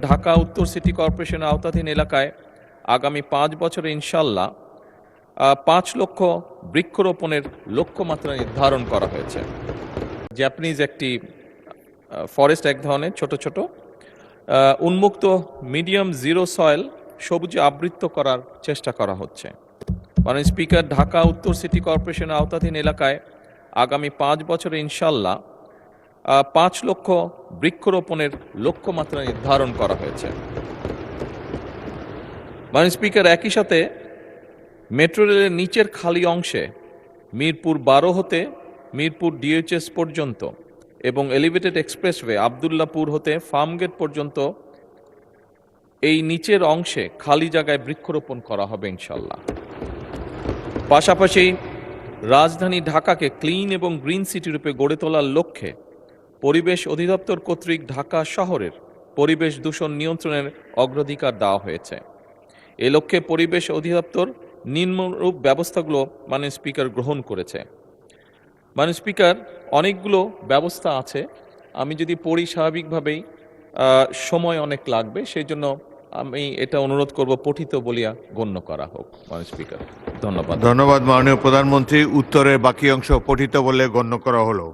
ঢাকা উত্তর সিটি কর্পোরেশনের আওতাধীন এলাকায় আগামী 5 বছরে ইনশাল্লাহ 5 লক্ষ বৃক্ষরোপণের লক্ষ্যমাত্রা নির্ধারণ করা হয়েছে। জাপানিজ একটি ফরেস্ট, এক ধরনের ছোট ছোট উন্মুক্ত মিডিয়াম জিরো সয়েল সবুজে আবৃত করার চেষ্টা করা হচ্ছে। মাননীয় স্পিকার, ঢাকা উত্তর সিটি কর্পোরেশনের আওতাধীন এলাকায় আগামী 5 বছরে ইনশাল্লাহ 5 লক্ষ বৃক্ষরোপণের লক্ষ্যমাত্রা নির্ধারণ করা হয়েছে। মাননীয় স্পিকার, একই সাথে মেট্রো রেলের নিচের খালি অংশে মিরপুর 12 হতে মিরপুর ডিএইচএস পর্যন্ত এবং এলিভেটেড এক্সপ্রেসওয়ে আবদুল্লাপুর হতে ফার্মগেট পর্যন্ত এই নিচের অংশে খালি জায়গায় বৃক্ষরোপণ করা হবে ইনশাল্লাহ। পাশাপাশি রাজধানী ঢাকাকে ক্লিন এবং গ্রিন সিটি রূপে গড়ে তোলার লক্ষ্যে পরিবেশ অধিদপ্তর কর্তৃক ঢাকা শহরের পরিবেশ দূষণ নিয়ন্ত্রণের অগ্রাধিকার দেওয়া হয়েছে। এ লক্ষ্যে পরিবেশ অধিদপ্তর নিম্নরূপ ব্যবস্থাগুলো মাননীয় স্পিকার গ্রহণ করেছে। মাননীয় স্পিকার, অনেকগুলো ব্যবস্থা আছে, আমি যদি পড়ি স্বাভাবিকভাবেই সময় অনেক লাগবে, সেই জন্য আমি এটা অনুরোধ করব পঠিত বলিয়া গণ্য করা হোক। মাননীয় স্পিকার, ধন্যবাদ। ধন্যবাদ মাননীয় প্রধানমন্ত্রী। উত্তরের বাকি অংশ পঠিত বলে গণ্য করা হলো।